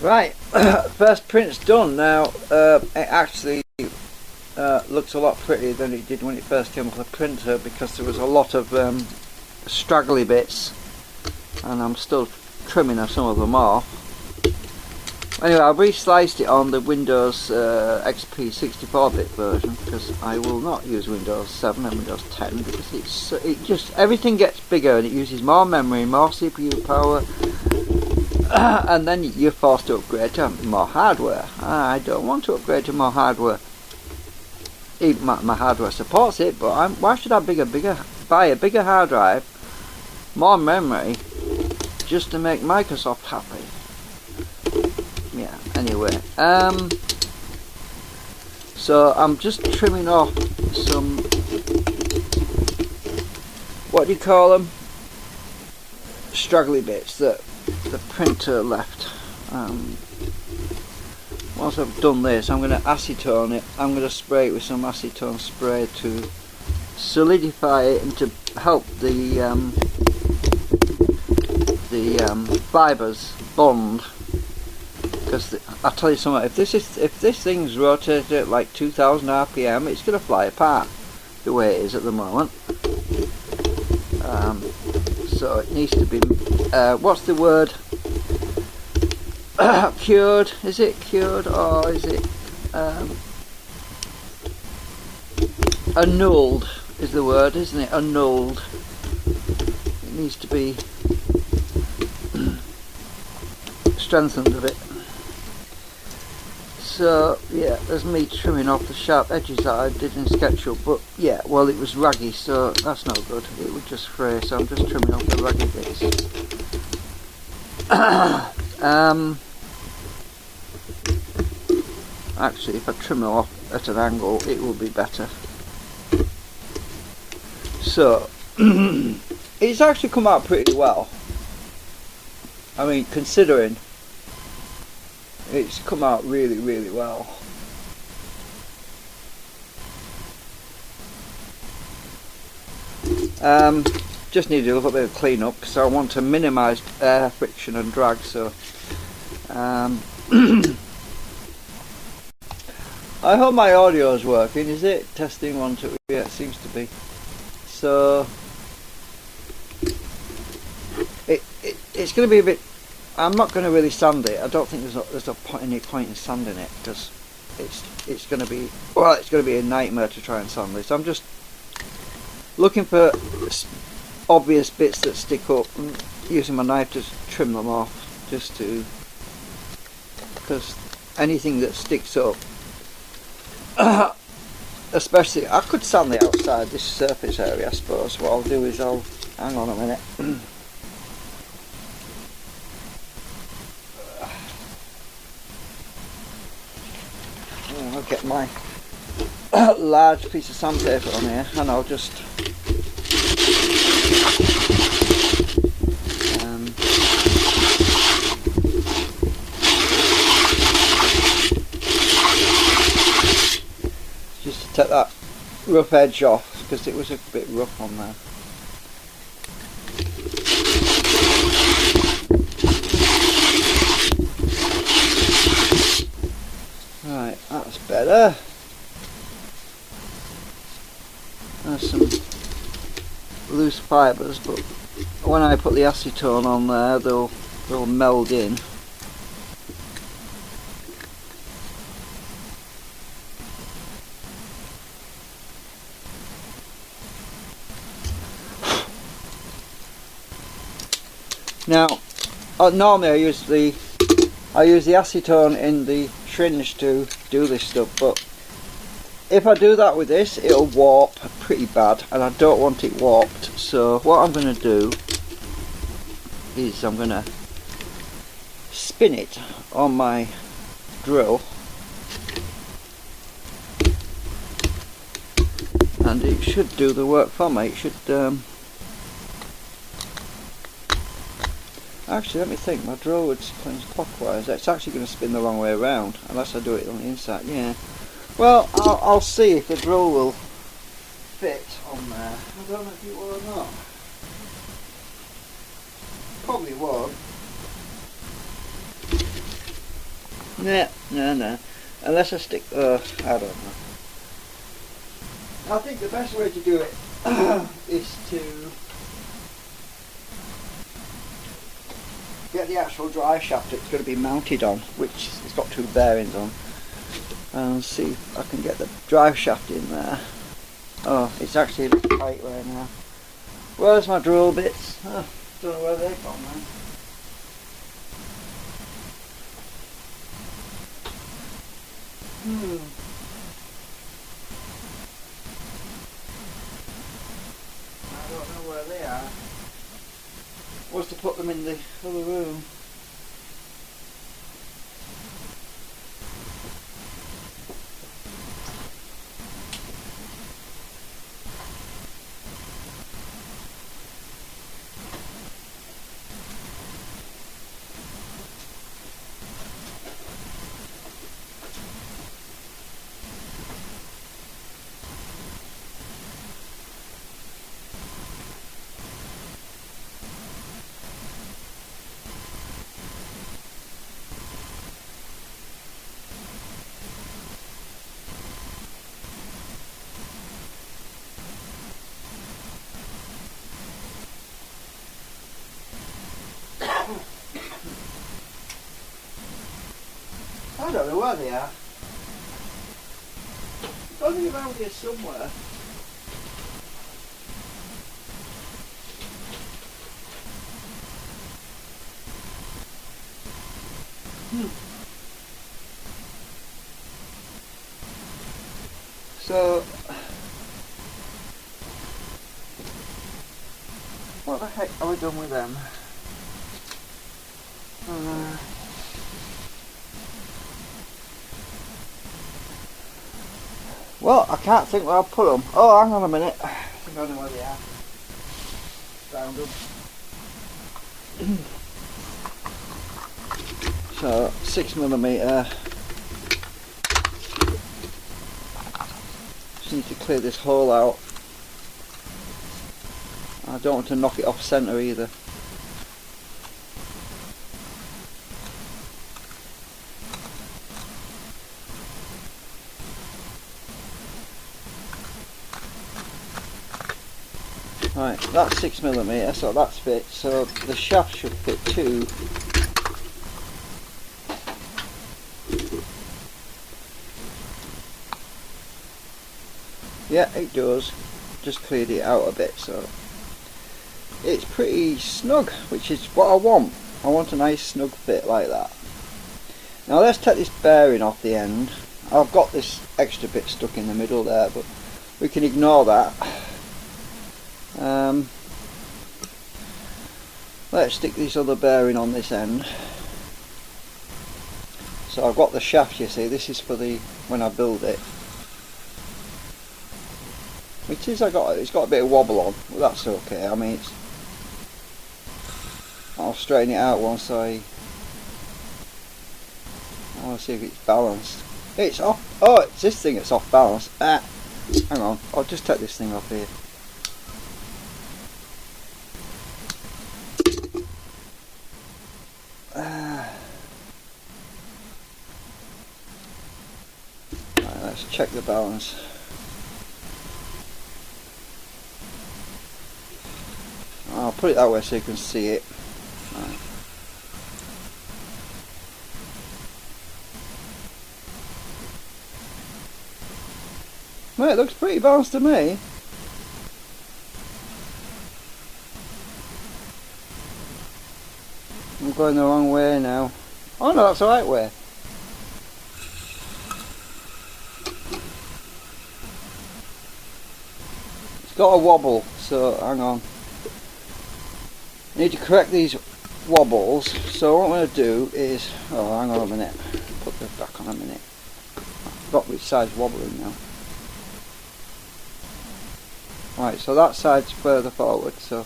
Right, first print's done now. It actually looks a lot prettier than it did when it first came off the printer, because there was a lot of straggly bits, and I'm still trimming some of them off. Anyway, I've resliced it on the Windows XP 64-bit version, because I will not use Windows 7 and Windows 10, because everything gets bigger and it uses more memory, more CPU power, and then you're forced to upgrade to more hardware. I don't want to upgrade to more hardware. Even my hardware supports it, but why should I buy a bigger hard drive, more memory, just to make Microsoft happy? Yeah, anyway, so I'm just trimming off some, what do you call them, straggly bits that the printer left. Once I've done this, I'm going to acetone it. I'm going to spray it with some acetone spray to solidify it and to help the fibres bond. Because I'll tell you something, if this thing's rotated at like 2000 RPM, it's going to fly apart the way it is at the moment. So it needs to be, what's the word? Cured? Is it cured, or is it annulled? Is the word, isn't it? Annulled. It needs to be strengthened a bit. So yeah, there's me trimming off the sharp edges that I did in SketchUp, but yeah, well, it was raggy, so that's not good. It would just fray, so I'm just trimming off the raggy bits. Actually, if I trim it off at an angle, it will be better. So it's actually come out pretty well. I mean, considering it's come out really, really well. Just needed a little bit of clean up, because I want to minimise air friction and drag. So I hope my audio is working. Is it? Testing 1, 2. Yeah, it seems to be. So it's going to be a bit. I'm not going to really sand it. I don't think there's any point in sanding it, because it's going to be, well, it's going to be a nightmare to try and sand this. I'm just looking for obvious bits that stick up and using my knife to trim them off, just to, because anything that sticks up, especially, I could sand the outside, this surface area, I suppose. What I'll do is hang on a minute. I'll get my large piece of sandpaper on here, and I'll just to take that rough edge off, because it was a bit rough on there. Right, that's better. There's some loose fibres, but when I put the acetone on there, they'll meld in. Now, normally I use the acetone in the syringe to do this stuff, but if I do that with this, it'll warp pretty bad, and I don't want it warped. So what I'm going to do is I'm going to spin it on my drill, and it should do the work for me. It should actually, let me think. My drill would spin clockwise. It's actually going to spin the wrong way around, unless I do it on the inside. Yeah. Well, I'll see if the drill will fit on there. I don't know if it will or not. Probably won't. No. Unless I stick, I don't know. I think the best way to do it is to get the actual drive shaft it's going to be mounted on, which it's got two bearings on, and see if I can get the drive shaft in there. Oh, it's actually a bit tight right now. Where's my drill bits? Oh, don't know where they've gone now. I don't know where they are. Was to put them in the other room. I don't know where they are. They're only around here somewhere. So, what the heck are we done with them? Well, I can't think where I'll put them. Oh, hang on a minute. I think I know where they are. Found them. So, 6mm. Just need to clear this hole out. I don't want to knock it off centre either. Right, that's 6mm, so that's fit. So the shaft should fit too. Yeah, it does. Just cleared it out a bit, so it's pretty snug, which is what I want. I want a nice snug fit like that. Now let's take this bearing off the end. I've got this extra bit stuck in the middle there, but we can ignore that. Let's stick this other bearing on this end. So I've got the shaft, you see, this is for the when I build it. It's got a bit of wobble on, but that's okay. I mean, I'll straighten it out once I want to see if it's balanced. It's off. Oh, it's this thing that's off balance. Hang on, I'll just take this thing off here. Right, let's check the balance. I'll put it that way so you can see it. Right. Well, it looks pretty balanced to me. I'm going the wrong way now. Oh no, that's the right way. It's got a wobble, so hang on. I need to correct these wobbles, so what I'm going to do is, oh hang on a minute, put this back on a minute. I forgot which side's wobbling now. Right, so that side's further forward, so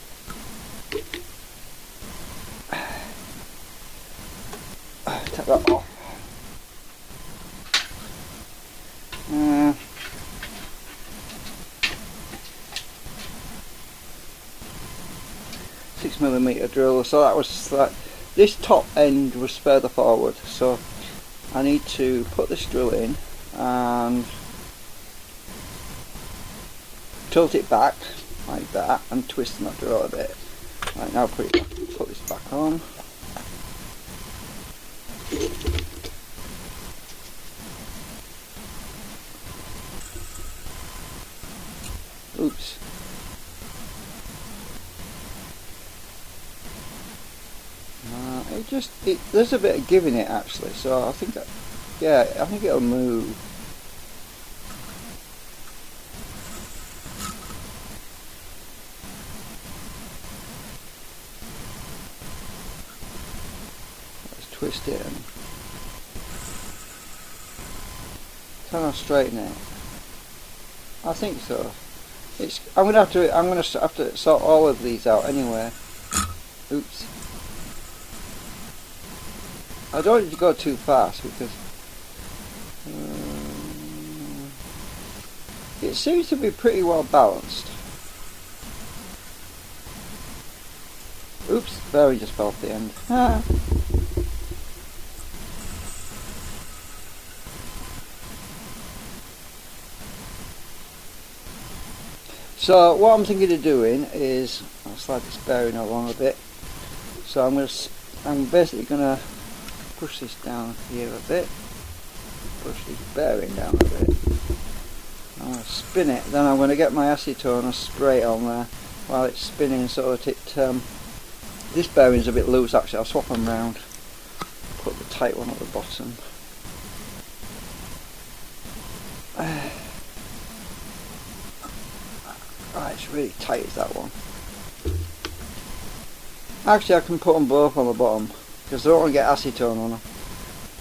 take that off. 6mm drill, so that was like, this top end was further forward, so I need to put this drill in and tilt it back like that and twist that drill a bit. Right, now put this back on. Oops. There's a bit of give in it actually, so I think I think it'll move. Let's twist it and kind of straighten it. I think so. I'm gonna have to sort all of these out anyway. Oops. I don't need to go too fast because it seems to be pretty well balanced. Oops, bearing just fell off the end. So what I'm thinking of doing is, I'll slide this bearing along a bit. So I'm basically gonna push this down here a bit, push this bearing down a bit. I'm gonna spin it. Then I'm gonna get my acetone and spray it on there while it's spinning, so that this bearing's a bit loose actually. I'll swap them round. Put the tight one at the bottom. Right, it's really tight, is that one. Actually I can put them both on the bottom because I don't want to get acetone on them.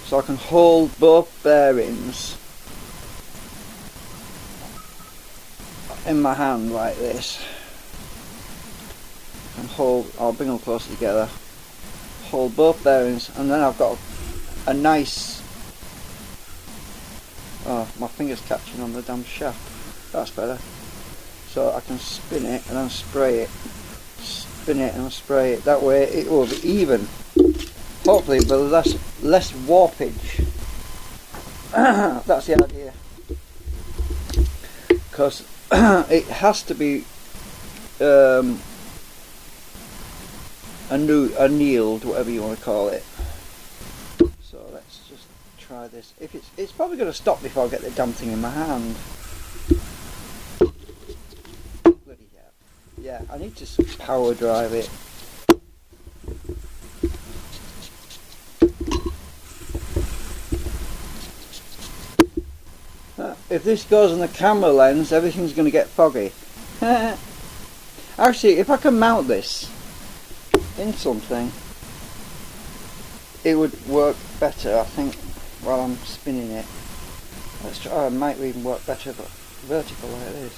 So I can hold both bearings in my hand like this. And I'll bring them close together. Hold both bearings, and then I've got a nice, oh, my finger's catching on the damn shaft. That's better. So I can spin it and then spray it. Spin it and spray it. That way it will be even. Hopefully with less warpage. That's the idea. Because it has to be annealed, whatever you want to call it. So let's just try this. If it's probably going to stop before I get the damn thing in my hand. Bloody hell. Yeah, I need to power drive it. If this goes on the camera lens, everything's going to get foggy. Actually, if I can mount this in something, it would work better, I think, while I'm spinning it. Let's try. Oh, it might even work better, but vertical like this.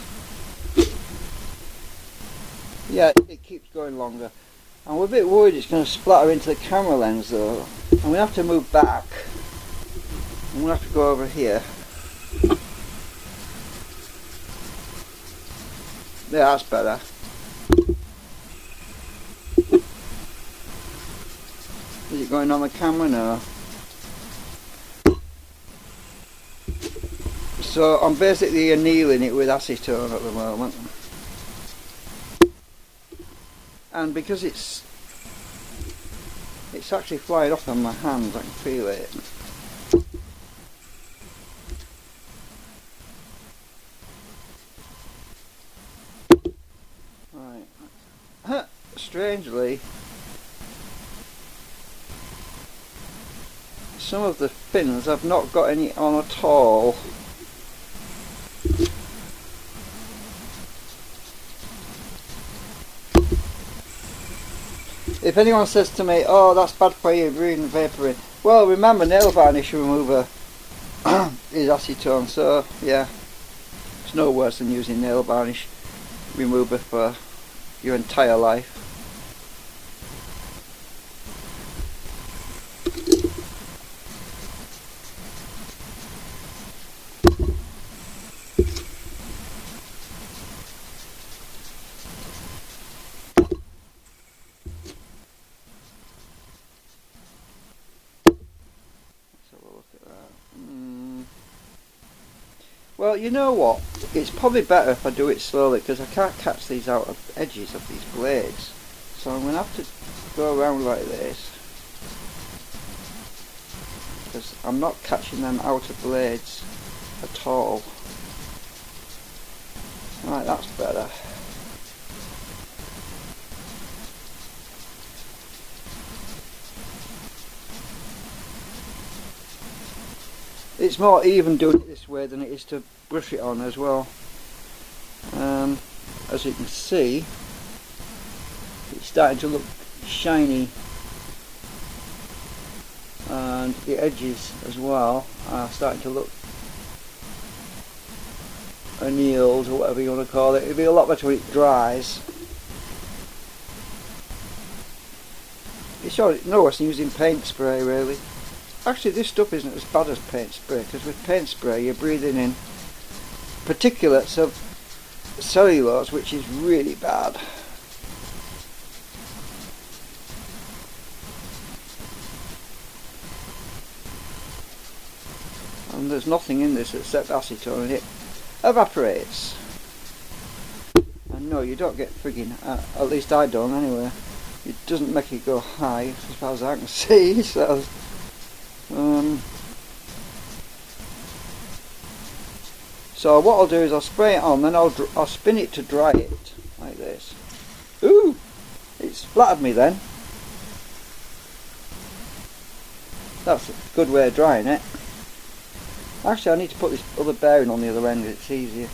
Yeah, it keeps going longer. I'm a bit worried it's going to splatter into the camera lens though. I'm going to have to move back. I'm going to have to go over here. Yeah, that's better. Is it going on the camera now? So I'm basically annealing it with acetone at the moment. And because it's actually flying off on my hands, I can feel it. Right. Strangely, some of the fins I've not got any on at all. If anyone says to me, oh, that's bad for you, breathing vapour in, well, remember, nail varnish remover is acetone, so yeah, it's no worse than using nail varnish remover for your entire life. Let's have a look at Well, you know what? It's probably better if I do it slowly because I can't catch these out of edges of these blades. So I'm going to have to go around like this because I'm not catching them out of blades at all. Right, that's better. It's more even doing it this way than it is to brush it on as well. As you can see, it's starting to look shiny, and the edges as well are starting to look annealed, or whatever you want to call it. It'll be a lot better when it dries. It's no worse than using paint spray, really. Actually, this stuff isn't as bad as paint spray, because with paint spray you're breathing in particulates of cellulose, which is really bad. And there's nothing in this except acetone, and it evaporates. And no, you don't get frigging, at least I don't anyway. It doesn't make it go high as far as I can see, so so what I'll do is I'll spray it on, then I'll spin it to dry it like this. Ooh, it's flattered me then. That's a good way of drying it. Actually, I need to put this other bearing on the other end, it's easier.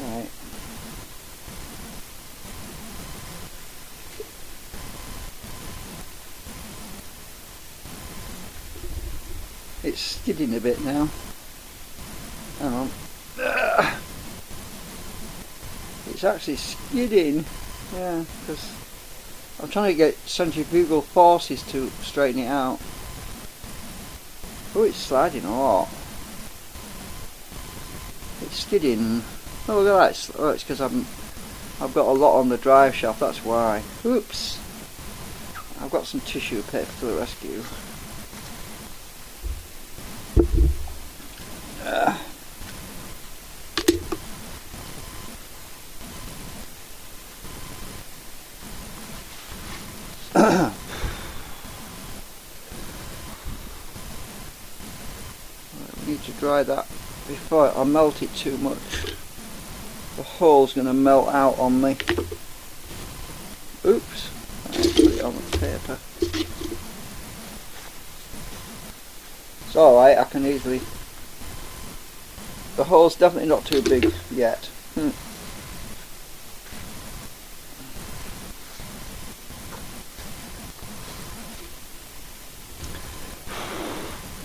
Right. It's skidding a bit now. Hang on. It's actually skidding. Yeah, because I'm trying to get centrifugal forces to straighten it out. Oh, it's sliding a lot. It's skidding. Oh, look at that. Oh, it's because I've got a lot on the drive shaft, that's why. Oops. I've got some tissue paper to the rescue. We need to dry that before I melt it too much. The hole's going to melt out on me. Oops, I put it on the paper. It's alright, I can easily. The hole's definitely not too big yet.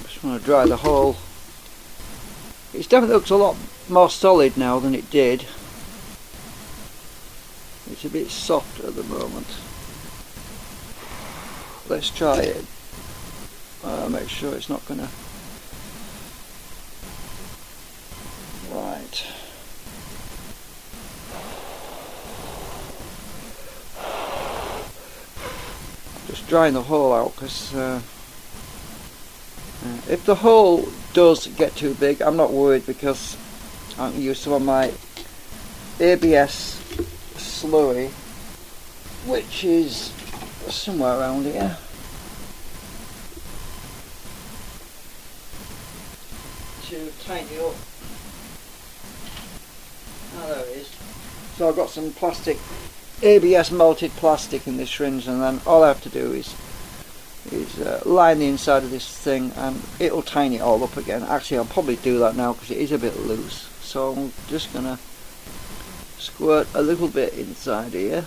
Just want to dry the hole. It definitely looks a lot more solid now than it did. It's a bit soft at the moment. Let's try it. Make sure it's not gonna. Right. Just drying the hole out because if the hole does get too big, I'm not worried because I can use some of my ABS slurry, which is somewhere around here. To tighten it up. Oh, there it is. So I've got some plastic, ABS melted plastic in this syringe, and then all I have to do is line the inside of this thing and it'll tighten it all up again. Actually, I'll probably do that now because it is a bit loose. So I'm just going to squirt a little bit inside here.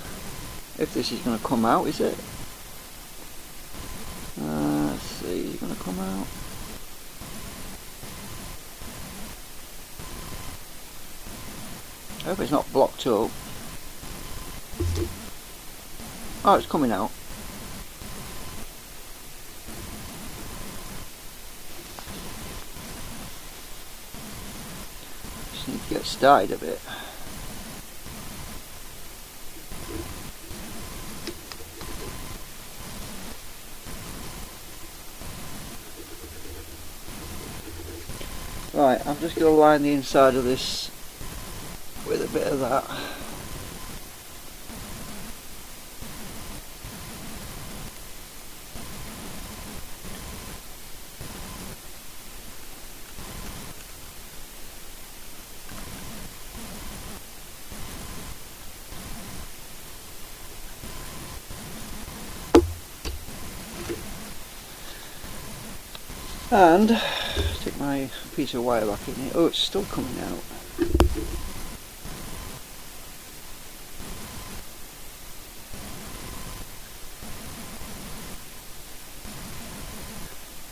If this is going to come out, is it? Let's see, is it going to come out? I hope it's not blocked up. Oh, it's coming out. Just need to get started a bit. Right, I'm just going to line the inside of this with a bit of that. And stick my piece of wire back in here. Oh, it's still coming out.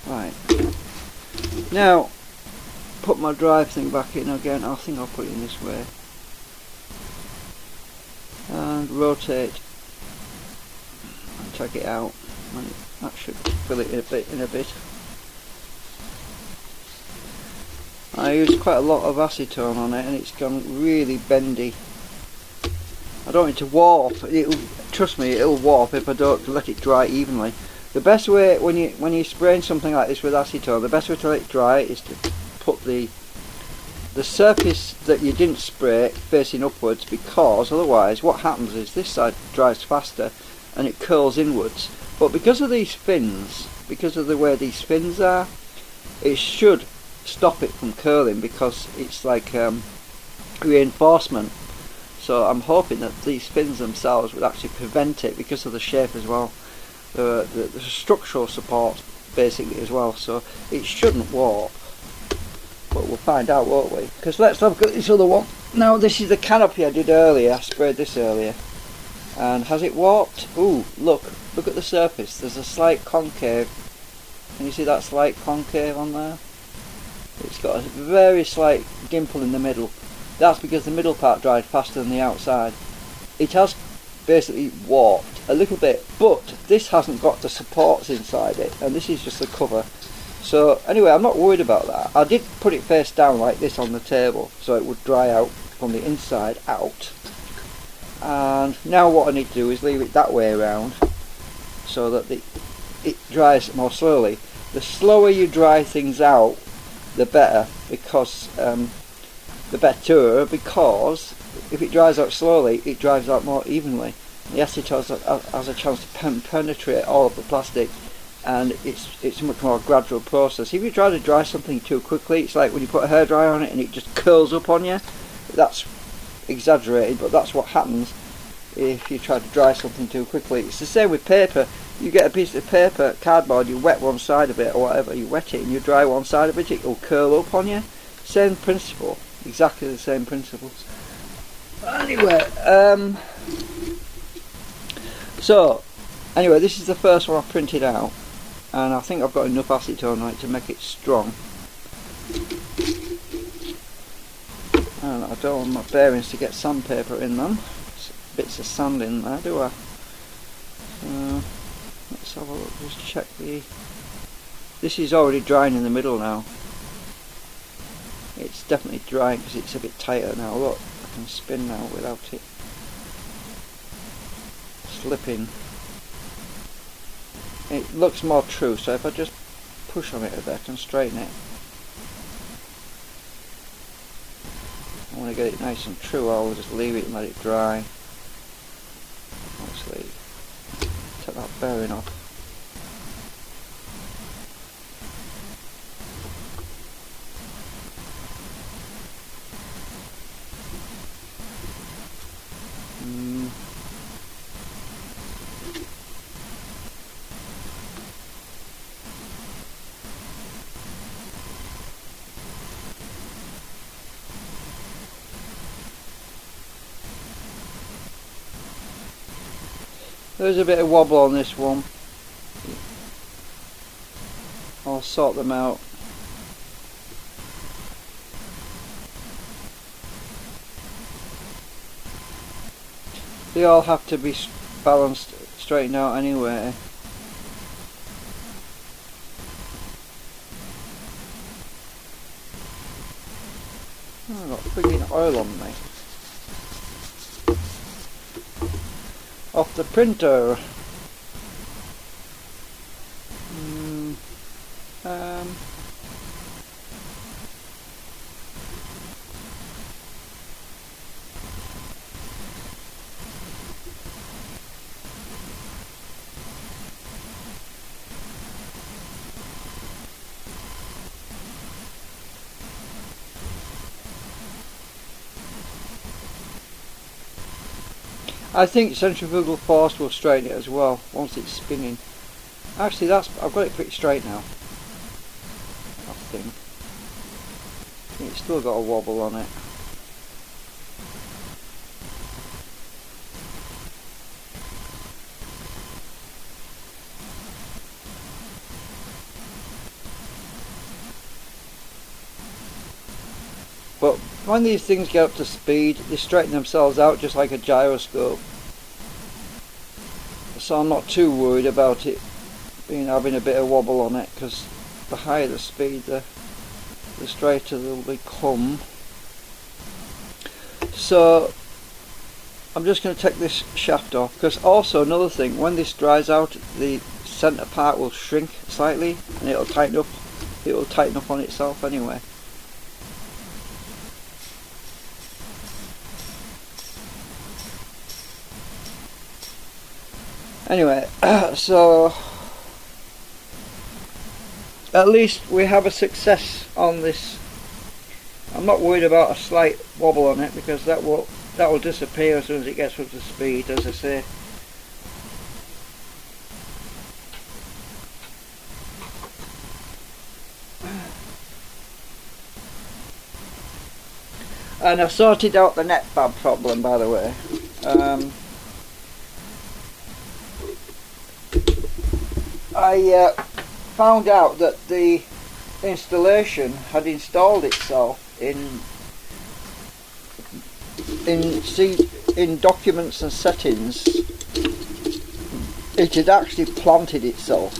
Right. Now, put my drive thing back in again. I think I'll put it in this way. And rotate. And take it out. And that should fill it in a bit. I used quite a lot of acetone on it and it's gone really bendy. I don't want it to warp. Trust me, it'll warp if I don't let it dry evenly. The best way when you're spraying something like this with acetone, the best way to let it dry is to put the surface that you didn't spray facing upwards, because otherwise what happens is this side dries faster and it curls inwards. But because of these fins, because of the way these fins are, it should stop it from curling, because it's like reinforcement. So I'm hoping that these fins themselves would actually prevent it, because of the shape as well, the structural support basically as well. So it shouldn't warp, but we'll find out, won't we? Because let's look at this other one. Now this is the canopy I did earlier. I sprayed this earlier, and has it warped? Ooh, look at the surface. There's a slight concave. Can you see that slight concave on there? It's got a very slight dimple in the middle. That's because the middle part dried faster than the outside. It has basically warped a little bit, but this hasn't got the supports inside it, and this is just the cover. So anyway, I'm not worried about that. I did put it face down like this on the table so it would dry out from the inside out. And now what I need to do is leave it that way around so that it dries more slowly. The slower you dry things out, the better, because because if it dries out slowly, it dries out more evenly. The acetone has a chance to penetrate all of the plastic, and it's a much more gradual process. If you try to dry something too quickly, it's like when you put a hairdryer on it and it just curls up on you. That's exaggerated, but that's what happens if you try to dry something too quickly. It's the same with paper. You get a piece of paper, cardboard, you wet one side of it or whatever, you wet it and you dry one side of it, it will curl up on you. Same principle, exactly the same principles. Anyway, so anyway, this is the first one I've printed out, and I think I've got enough acetone on it to make it strong. And I don't want my bearings to get sandpaper in them. Bits of sand in there, do I? Let's have a look, just check the... This is already drying in the middle now. It's definitely drying because it's a bit tighter now. Look, I can spin now without it slipping. It looks more true, so if I just push on it a bit and straighten it. I want to get it nice and true, I'll just leave it and let it dry. Obviously, take that bearing off. There's a bit of wobble on this one. I'll sort them out. They all have to be balanced, straightened out anyway. Oh, I've got frigging oil on me. Off the printer. I think centrifugal force will straighten it as well once it's spinning. Actually, I've got it pretty straight now. I think. It's still got a wobble on it. But when these things get up to speed, they straighten themselves out just like a gyroscope. So I'm not too worried about it having a bit of wobble on it, because the higher the speed, the straighter they'll become. So I'm just going to take this shaft off, because also another thing, when this dries out, the centre part will shrink slightly and it'll tighten up. It will tighten up on itself anyway. Anyway, so at least we have a success on this. I'm not worried about a slight wobble on it, because that will disappear as soon as it gets up to speed, as I say. And I've sorted out the net fab problem, by the way. I found out that the installation had installed itself in documents and settings. It had actually planted itself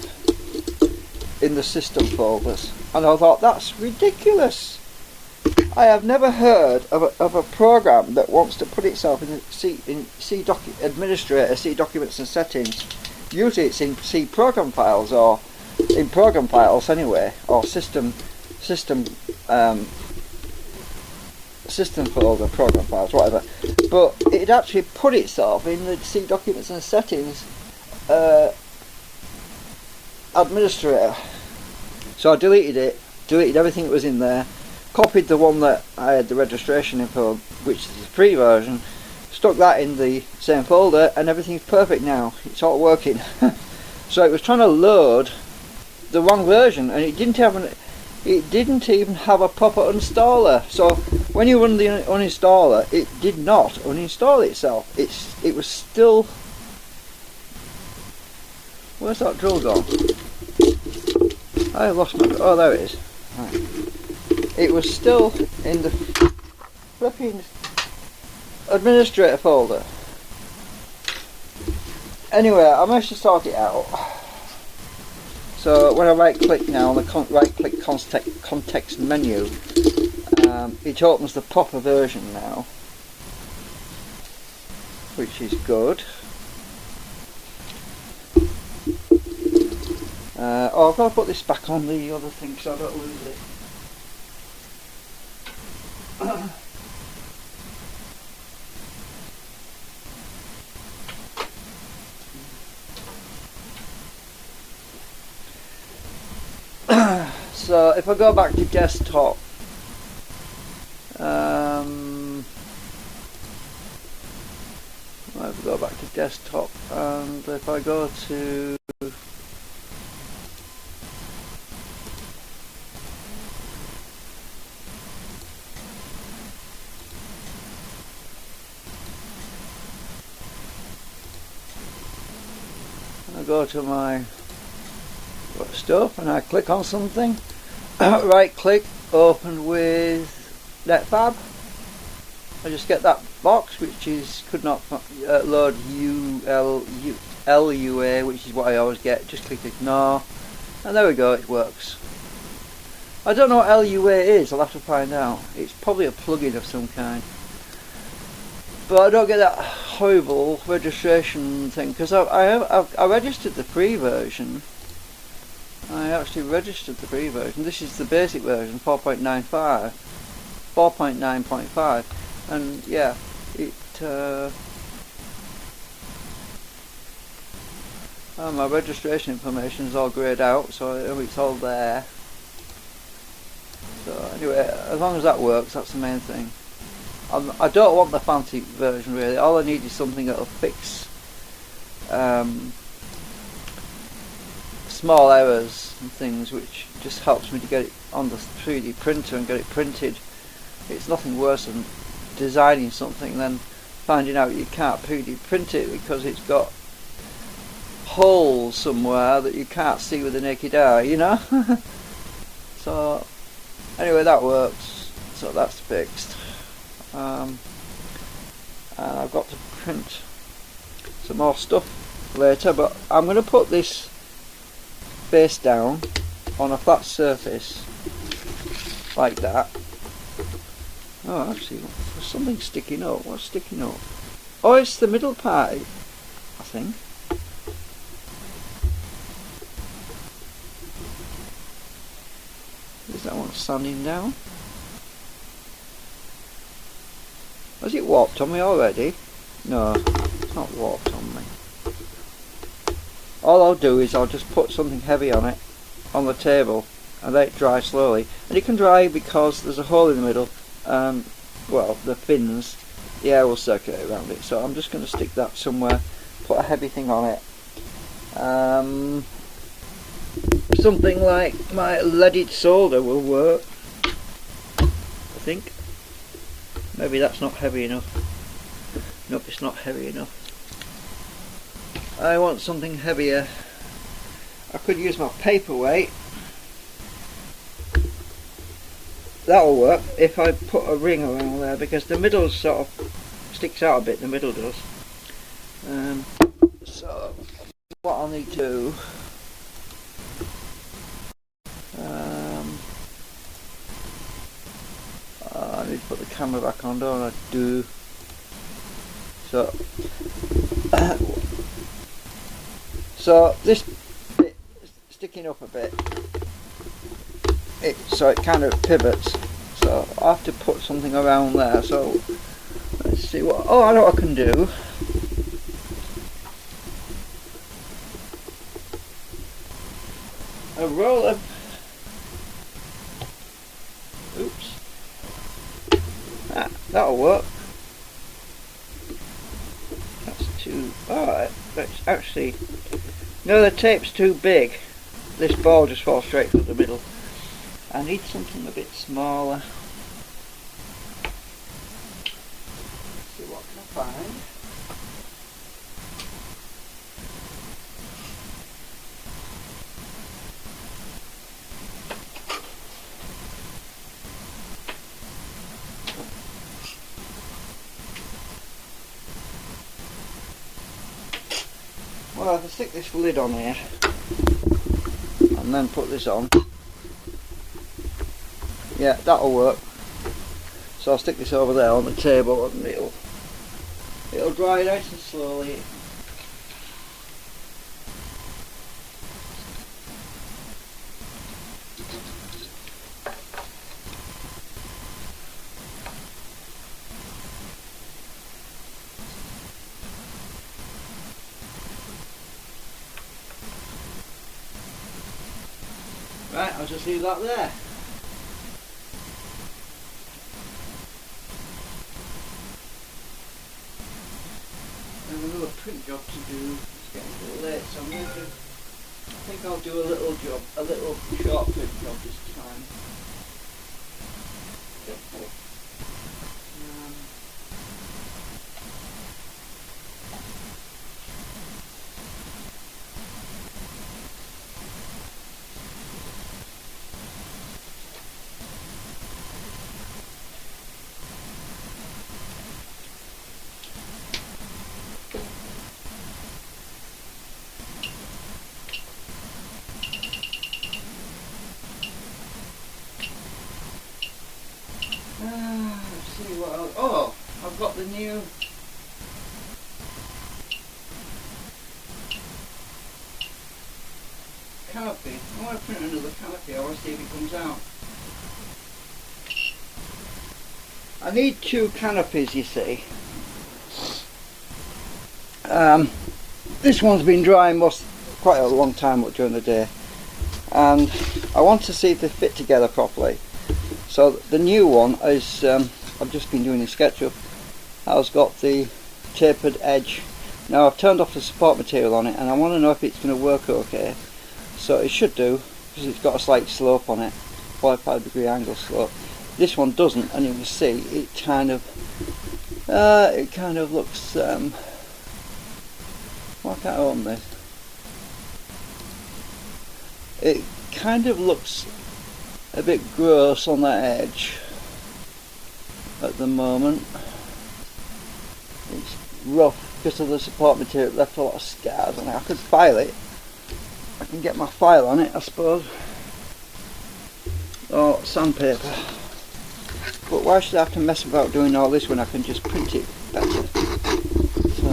in the system folders, and I thought, that's ridiculous. I have never heard of a program that wants to put itself in administrator, C documents and settings. Usually it's in C program files, or in program files anyway, or system folder, program files, whatever. But it actually put itself in the C documents and settings administrator. So I deleted it, deleted everything that was in there, copied the one that I had the registration info, which is the free version, stuck that in the same folder, and everything's perfect now. It's all working. So it was trying to load the wrong version, and it didn't even have a proper installer. So when you run the uninstaller, it did not uninstall itself. It was still. Where's that drill gone? I lost my. Oh, there it is. Right. It was still in the flipping administrator folder. Anyway, I managed to sort it out. So when I right click now on the right click context menu, it opens the proper version now, which is good. Oh, I've got to put this back on the other thing so I don't lose it. So if I go back to desktop, if I go back to desktop, and if I go to my stuff and I click on something, right click, open with netfab. I just get that box, which is could not load LUA, which is what I always get. Just click ignore, and there we go, it works. I don't know what LUA is, I'll have to find out. It's probably a plugin of some kind. But I don't get that horrible registration thing, because I registered the free version. I actually registered the free version. This is the basic version, 4.95, 4.9.5, and yeah, my registration information is all greyed out, so it's all there. So anyway, as long as that works, that's the main thing. I don't want the fancy version really. All I need is something that'll fix small errors and things, which just helps me to get it on the 3D printer and get it printed. It's nothing worse than designing something then finding out you can't 3D print it because it's got holes somewhere that you can't see with the naked eye, you know. So anyway, that works, so that's fixed. And I've got to print some more stuff later, but I'm going to put this face down on a flat surface like that. Oh, actually, there's something sticking up. What's sticking up? Oh, it's the middle part, I think. Is that one sanding down? Has it warped on me already? No, it's not warped on me. All I'll do is I'll just put something heavy on it, on the table, and let it dry slowly. And it can dry because there's a hole in the middle. Well, the fins, the air will circulate around it. So I'm just going to stick that somewhere, put a heavy thing on it. Something like my leaded solder will work, I think. Maybe that's not heavy enough. Nope, it's not heavy enough. I want something heavier. I could use my paperweight. That'll work if I put a ring around there, because the middle sort of sticks out a bit, the middle does. So what I'll need to do, I need to put the camera back on, don't I? Do. So so this bit is sticking up a bit, so it kind of pivots, so I have to put something around there. So let's see what, oh, I know what I can do. A roll of, oops, that'll work. That's too, alright, that's actually, no, the tape's too big. This ball just falls straight through the middle. I need something a bit smaller. Let's see what can I find. Well, I can stick this lid on here and then put this on. Yeah, that'll work. So I'll stick this over there on the table and it'll dry nice and slowly. Right, I'll just leave that there. Another print job to do. It's getting a little late, so I'm going to, I think I'll do a little job, a little short print job this time. Let's see what else. Oh, I've got the new canopy. I want to print another canopy. I want to see if it comes out. I need two canopies, you see. This one's been drying quite a long time during the day, and I want to see if they fit together properly. So the new one is I've just been doing in SketchUp has got the tapered edge. Now I've turned off the support material on it, and I want to know if it's going to work okay. So it should do, because it's got a slight slope on it, 45-degree angle slope. This one doesn't, and you can see it kind of looks. Why can't I open this? It kind of looks a bit gross on that edge at the moment. It's rough because of the support material. It left a lot of scars on it. I could file it. I can get my file on it, I suppose, or sandpaper. But why should I have to mess about doing all this when I can just print it better? So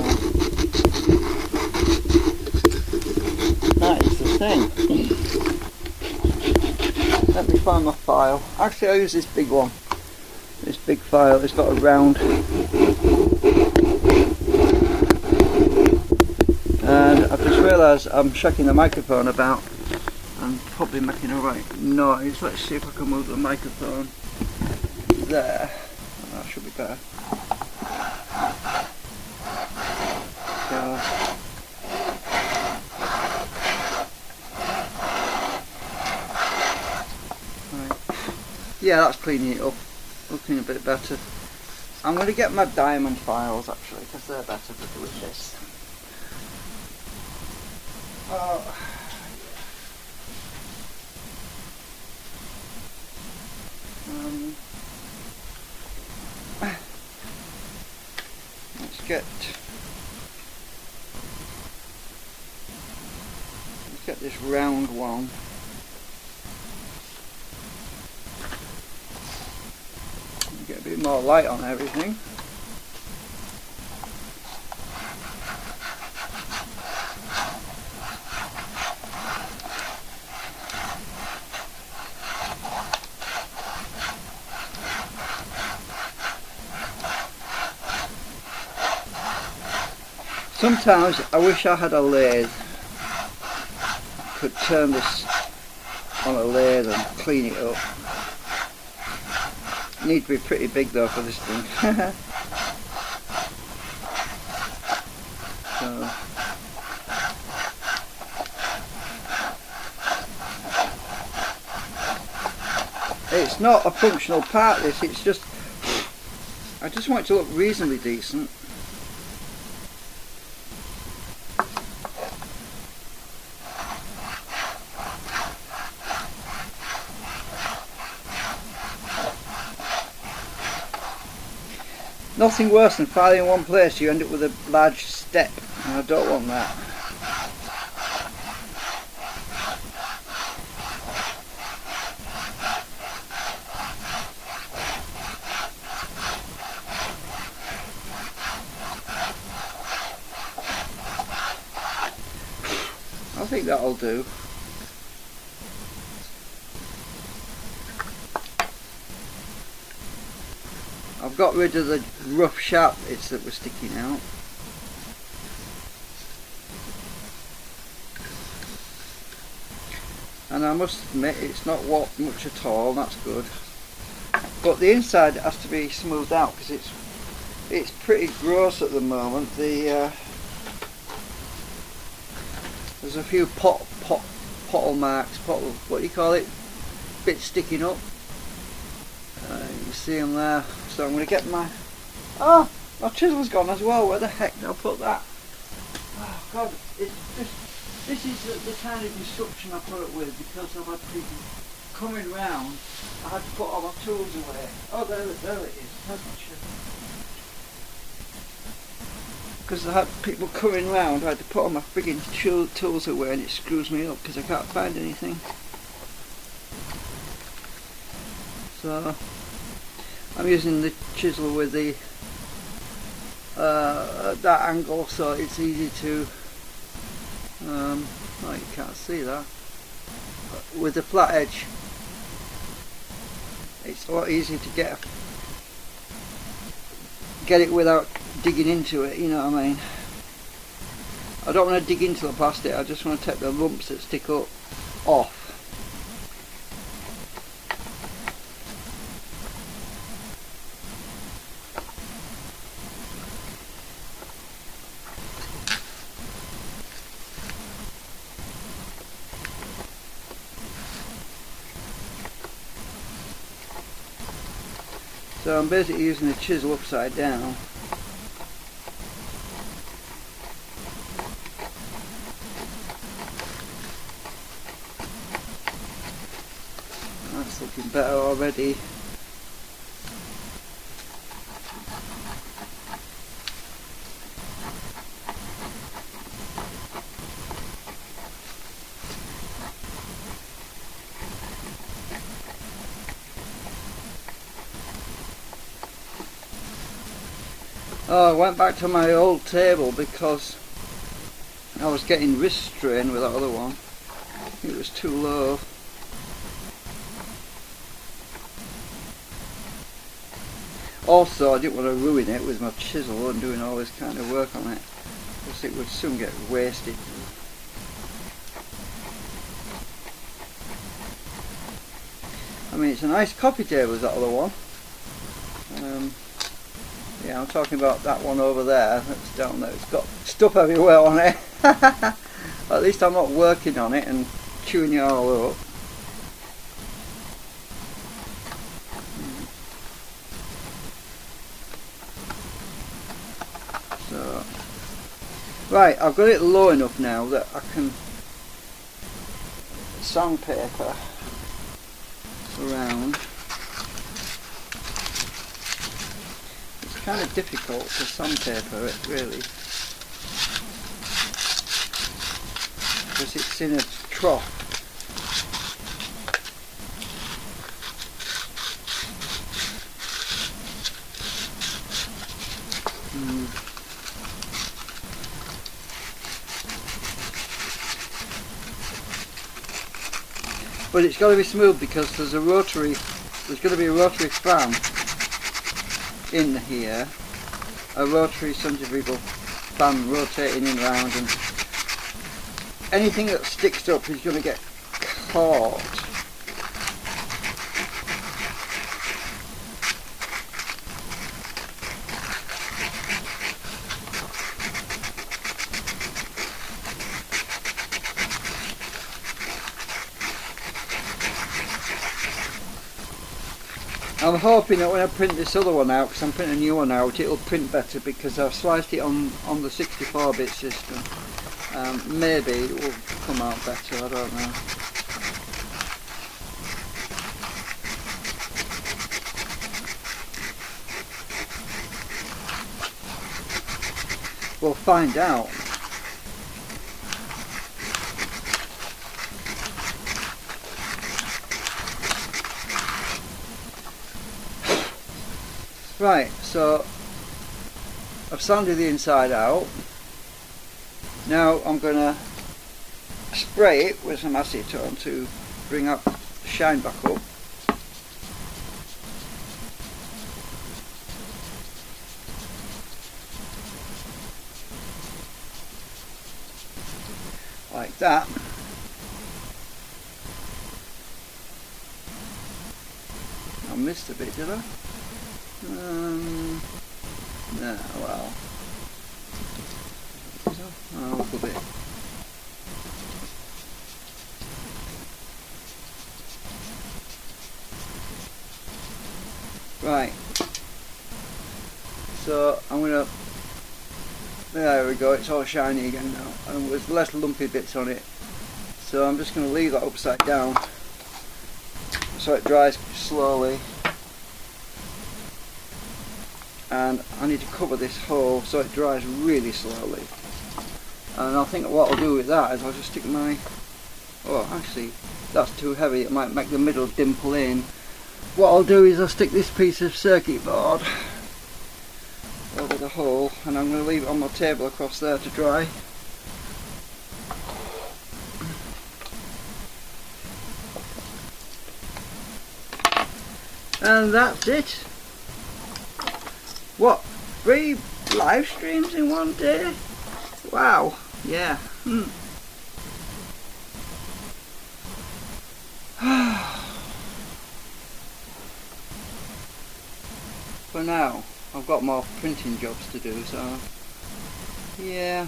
that is the thing. Let me find my file. Actually, I'll use this big one. This big file. It's got a round. And I've just realised I'm shaking the microphone about and probably making a right noise. Let's see if I can move the microphone there. That should be better. So, right. Yeah, that's cleaning it up, looking a bit better. I'm going to get my diamond files actually, because they're better for doing this. Let's get this round one. Get a bit more light on everything. Sometimes I wish I had a lathe. Could turn this on a lathe and clean it up. Need to be pretty big though for this thing. So it's not a functional part, this, it's just I just want it to look reasonably decent. Nothing worse than filing in one place, you end up with a large step, and I don't want that. I think that'll do. I've got rid of the rough sharp bits that were sticking out. And I must admit it's not warped much at all, that's good. But the inside has to be smoothed out because it's pretty gross at the moment. There's a few pottle marks, what do you call it? Bits sticking up. You can see them there. So I'm going to get my my chisel's gone as well. Where the heck did I put that? Oh God, it's just, this is the kind of destruction I put up with because I've had people coming round. I had to put all my tools away. Oh, there it is. There's my chisel. Because I had people coming round, I had to put all my frigging tools away, and it screws me up because I can't find anything. So I'm using the chisel with the that angle, so it's easy to oh, you can't see that, with the flat edge it's a lot easier to get it without digging into it, you know what I mean. I don't want to dig into the plastic, I just want to take the lumps that stick up off. So I'm basically using the chisel upside down. That's looking better already. Oh, I went back to my old table because I was getting wrist strain with that other one. It was too low. Also, I didn't want to ruin it with my chisel and doing all this kind of work on it, because it would soon get wasted. I mean, it's a nice coffee table, is that other one. Yeah, I'm talking about that one over there, that's down there. It's got stuff everywhere on it. At least I'm not working on it and chewing it all up. So, right, I've got it low enough now that I can sandpaper around. It's kind of difficult to sandpaper it, really, because it's in a trough. But it's got to be smooth because there's going to be a rotary fan in here, a rotary centrifugal fan rotating in round, and anything that sticks up is going to get caught. I'm hoping that when I print this other one out, because I'm printing a new one out, it'll print better because I've sliced it on the 64-bit system. Maybe it will come out better, I don't know. We'll find out. Right, so I've sanded the inside out. Now I'm going to spray it with some acetone to bring up the shine back up. Like that. I missed a bit, did I? No, well, a little bit. Right, so I'm gonna, there we go, it's all shiny again now, and there's less lumpy bits on it, so I'm just going to leave that upside down so it dries slowly. And I need to cover this hole so it dries really slowly. And I think what I'll do with that is I'll just stick my, oh actually that's too heavy, it might make the middle dimple in. What I'll do is I'll stick this piece of circuit board over the hole, and I'm going to leave it on my table across there to dry. And that's it. What? 3 live streams in one day? Wow. Yeah. For now, I've got more printing jobs to do, so yeah.